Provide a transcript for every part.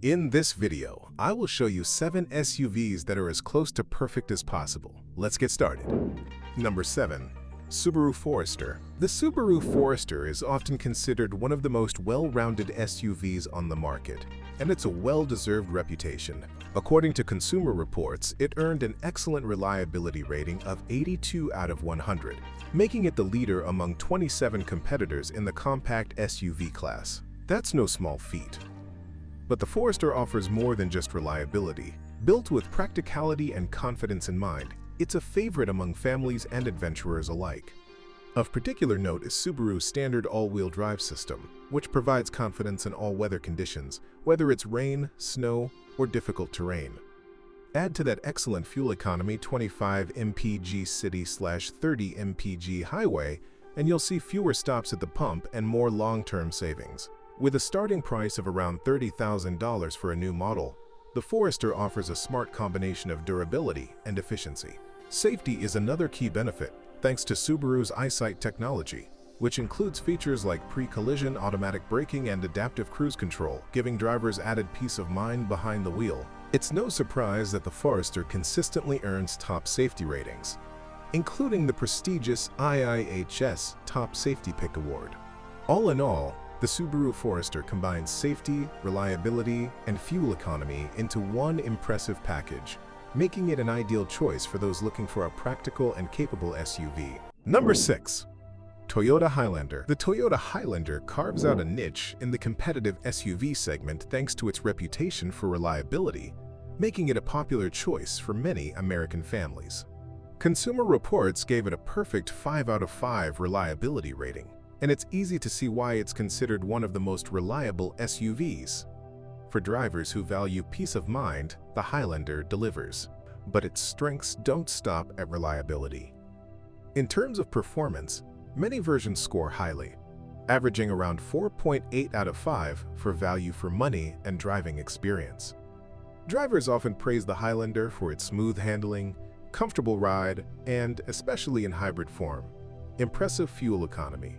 In this video, I will show you 7 SUVs that are as close to perfect as possible. Let's get started. Number 7. Subaru Forester. The Subaru Forester is often considered one of the most well-rounded SUVs on the market, and it's a well-deserved reputation. According to Consumer Reports, it earned an excellent reliability rating of 82 out of 100, making it the leader among 27 competitors in the compact SUV class. That's no small feat. But the Forester offers more than just reliability. Built with practicality and confidence in mind, it's a favorite among families and adventurers alike. Of particular note is Subaru's standard all-wheel drive system, which provides confidence in all weather conditions, whether it's rain, snow, or difficult terrain. Add to that excellent fuel economy 25 mpg city/30 mpg highway, and you'll see fewer stops at the pump and more long-term savings. With a starting price of around $30,000 for a new model, the Forester offers a smart combination of durability and efficiency. Safety is another key benefit, thanks to Subaru's EyeSight technology, which includes features like pre-collision automatic braking and adaptive cruise control, giving drivers added peace of mind behind the wheel. It's no surprise that the Forester consistently earns top safety ratings, including the prestigious IIHS Top Safety Pick Award. All in all, the Subaru Forester combines safety, reliability, and fuel economy into one impressive package, making it an ideal choice for those looking for a practical and capable SUV. Number 6. Toyota Highlander. The Toyota Highlander carves out a niche in the competitive SUV segment thanks to its reputation for reliability, making it a popular choice for many American families. Consumer Reports gave it a perfect 5 out of 5 reliability rating, and it's easy to see why it's considered one of the most reliable SUVs. For drivers who value peace of mind, the Highlander delivers. But its strengths don't stop at reliability. In terms of performance, many versions score highly, averaging around 4.8 out of 5 for value for money and driving experience. Drivers often praise the Highlander for its smooth handling, comfortable ride, and, especially in hybrid form, impressive fuel economy.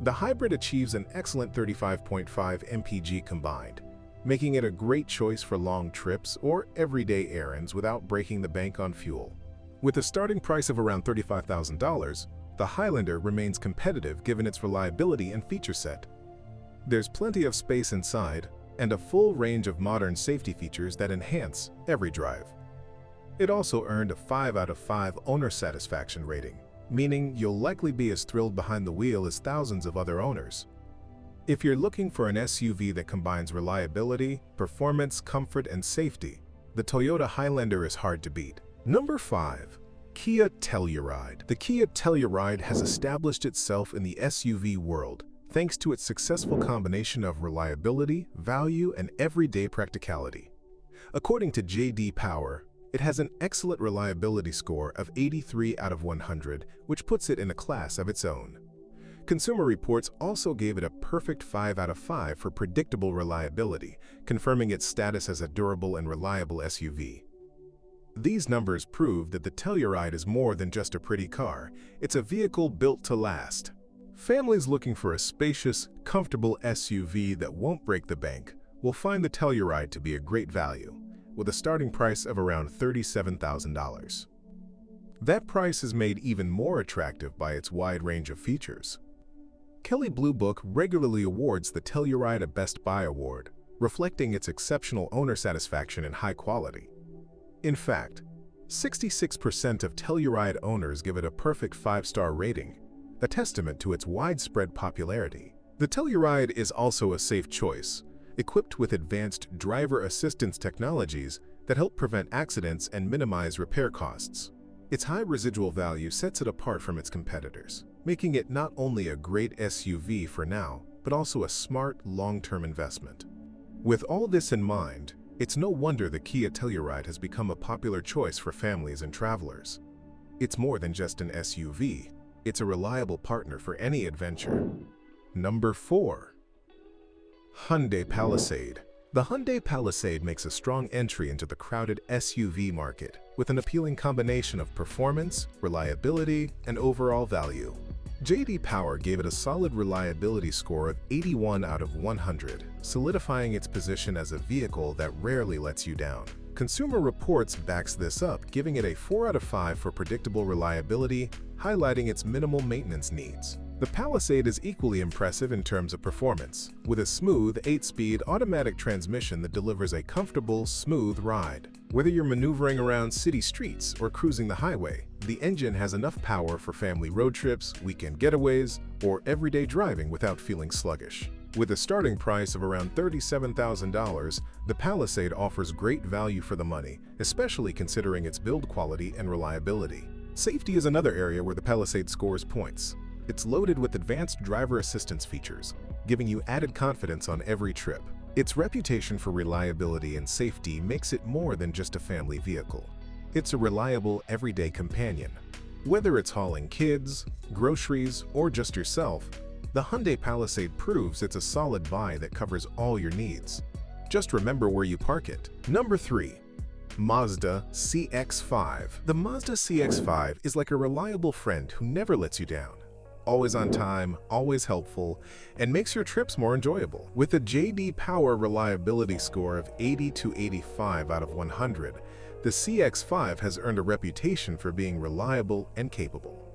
The hybrid achieves an excellent 35.5 mpg combined, making it a great choice for long trips or everyday errands without breaking the bank on fuel. With a starting price of around $35,000, the Highlander remains competitive given its reliability and feature set. There's plenty of space inside and a full range of modern safety features that enhance every drive. It also earned a 5 out of 5 owner satisfaction rating, meaning you'll likely be as thrilled behind the wheel as thousands of other owners. If you're looking for an SUV that combines reliability, performance, comfort, and safety, the Toyota Highlander is hard to beat. Number 5. Kia Telluride. The Kia Telluride has established itself in the SUV world thanks to its successful combination of reliability, value, and everyday practicality. According to J.D. Power, it has an excellent reliability score of 83 out of 100, which puts it in a class of its own. Consumer Reports also gave it a perfect 5 out of 5 for predictable reliability, confirming its status as a durable and reliable SUV. These numbers prove that the Telluride is more than just a pretty car, it's a vehicle built to last. Families looking for a spacious, comfortable SUV that won't break the bank will find the Telluride to be a great value, with a starting price of around $37,000. That price is made even more attractive by its wide range of features. Kelley Blue Book regularly awards the Telluride a Best Buy award, reflecting its exceptional owner satisfaction and high quality. In fact, 66% of Telluride owners give it a perfect 5-star rating, a testament to its widespread popularity. The Telluride is also a safe choice, equipped with advanced driver assistance technologies that help prevent accidents and minimize repair costs. Its high residual value sets it apart from its competitors, making it not only a great SUV for now, but also a smart, long-term investment. With all this in mind, it's no wonder the Kia Telluride has become a popular choice for families and travelers. It's more than just an SUV, it's a reliable partner for any adventure. Number 4. Hyundai Palisade. The Hyundai Palisade makes a strong entry into the crowded SUV market with an appealing combination of performance, reliability, and overall value. J.D. Power gave it a solid reliability score of 81 out of 100, solidifying its position as a vehicle that rarely lets you down. Consumer Reports backs this up, giving it a 4 out of 5 for predictable reliability, highlighting its minimal maintenance needs. The Palisade is equally impressive in terms of performance, with a smooth 8-speed automatic transmission that delivers a comfortable, smooth ride. Whether you're maneuvering around city streets or cruising the highway, the engine has enough power for family road trips, weekend getaways, or everyday driving without feeling sluggish. With a starting price of around $37,000, the Palisade offers great value for the money, especially considering its build quality and reliability. Safety is another area where the Palisade scores points. It's loaded with advanced driver assistance features, giving you added confidence on every trip. Its reputation for reliability and safety makes it more than just a family vehicle. It's a reliable, everyday companion. Whether it's hauling kids, groceries, or just yourself, the Hyundai Palisade proves it's a solid buy that covers all your needs. Just remember where you park it. Number 3. Mazda CX-5. The Mazda CX-5 is like a reliable friend who never lets you down. Always on time, always helpful, and makes your trips more enjoyable. With a J.D. Power reliability score of 80 to 85 out of 100, the CX-5 has earned a reputation for being reliable and capable.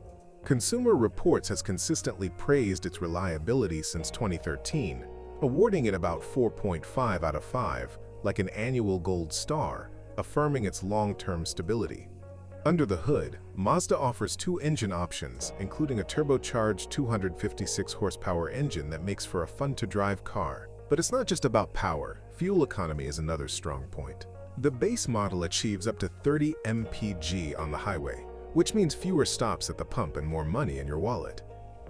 Consumer Reports has consistently praised its reliability since 2013, awarding it about 4.5 out of 5, like an annual gold star, affirming its long-term stability. Under the hood, Mazda offers 2 engine options, including a turbocharged 256 horsepower engine that makes for a fun-to-drive car. But it's not just about power. Fuel economy is another strong point. The base model achieves up to 30 mpg on the highway, which means fewer stops at the pump and more money in your wallet.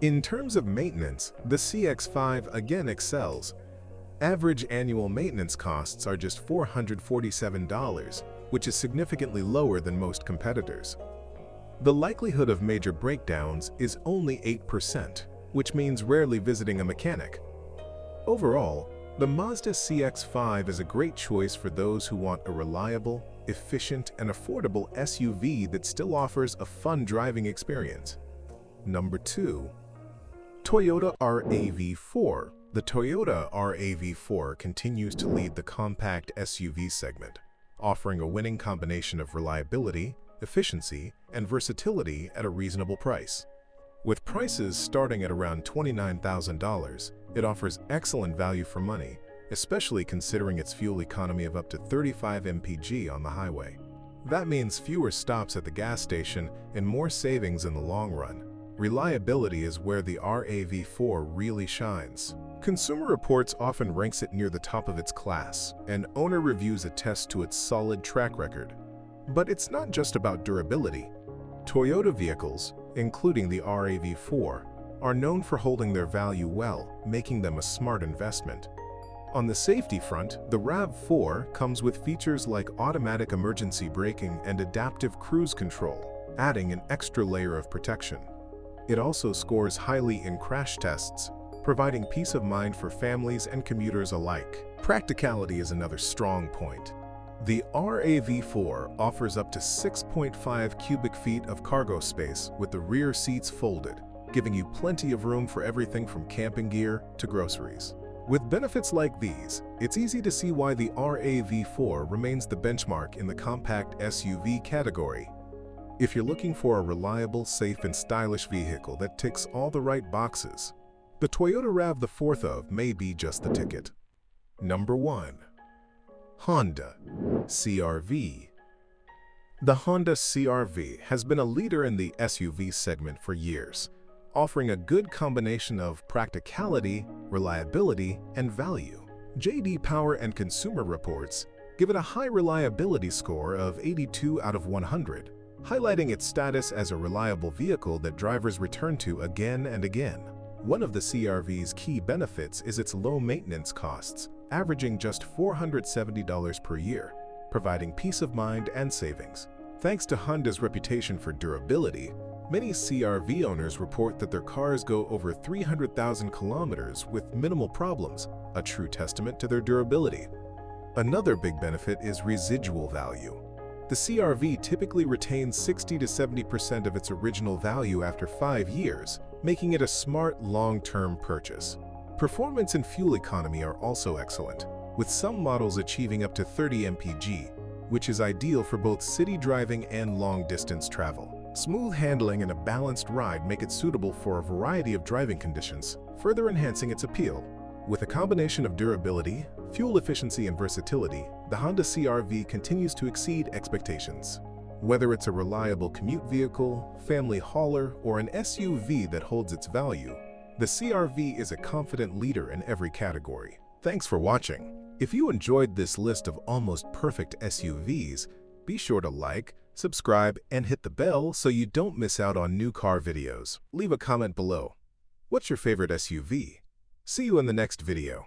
In terms of maintenance, the CX-5 again excels. Average annual maintenance costs are just $447, which is significantly lower than most competitors. The likelihood of major breakdowns is only 8%, which means rarely visiting a mechanic. Overall, the Mazda CX-5 is a great choice for those who want a reliable, efficient, and affordable SUV that still offers a fun driving experience. Number 2. Toyota RAV4. The Toyota RAV4 continues to lead the compact SUV segment, offering a winning combination of reliability, efficiency, and versatility at a reasonable price. With prices starting at around $29,000, it offers excellent value for money, especially considering its fuel economy of up to 35 mpg on the highway. That means fewer stops at the gas station and more savings in the long run. Reliability is where the RAV4 really shines. Consumer Reports often ranks it near the top of its class, and owner reviews attest to its solid track record. But it's not just about durability. Toyota vehicles, including the RAV4, are known for holding their value well, making them a smart investment. On the safety front, the RAV4 comes with features like automatic emergency braking and adaptive cruise control, adding an extra layer of protection. It also scores highly in crash tests, providing peace of mind for families and commuters alike. Practicality is another strong point. The RAV4 offers up to 6.5 cubic feet of cargo space with the rear seats folded, giving you plenty of room for everything from camping gear to groceries. With benefits like these, it's easy to see why the RAV4 remains the benchmark in the compact SUV category. If you're looking for a reliable, safe, and stylish vehicle that ticks all the right boxes, the Toyota RAV4 may be just the ticket. Number 1. Honda CR-V. The Honda CR-V has been a leader in the SUV segment for years, offering a good combination of practicality, reliability, and value. J.D. Power and Consumer Reports give it a high reliability score of 82 out of 100, highlighting its status as a reliable vehicle that drivers return to again and again. One of the CR-V's key benefits is its low maintenance costs, averaging just $470 per year, providing peace of mind and savings. Thanks to Honda's reputation for durability, many CR-V owners report that their cars go over 300,000 kilometers with minimal problems, a true testament to their durability. Another big benefit is residual value. The CR-V typically retains 60 to 70% of its original value after 5 years, making it a smart, long-term purchase. Performance and fuel economy are also excellent, with some models achieving up to 30 mpg, which is ideal for both city driving and long-distance travel. Smooth handling and a balanced ride make it suitable for a variety of driving conditions, further enhancing its appeal. With a combination of durability, fuel efficiency, and versatility, the Honda CR-V continues to exceed expectations. Whether it's a reliable commute vehicle, family hauler, or an SUV that holds its value, the CR-V is a confident leader in every category. Thanks for watching. If you enjoyed this list of almost perfect SUVs, be sure to like, subscribe, and hit the bell so you don't miss out on new car videos. Leave a comment below. What's your favorite SUV? See you in the next video.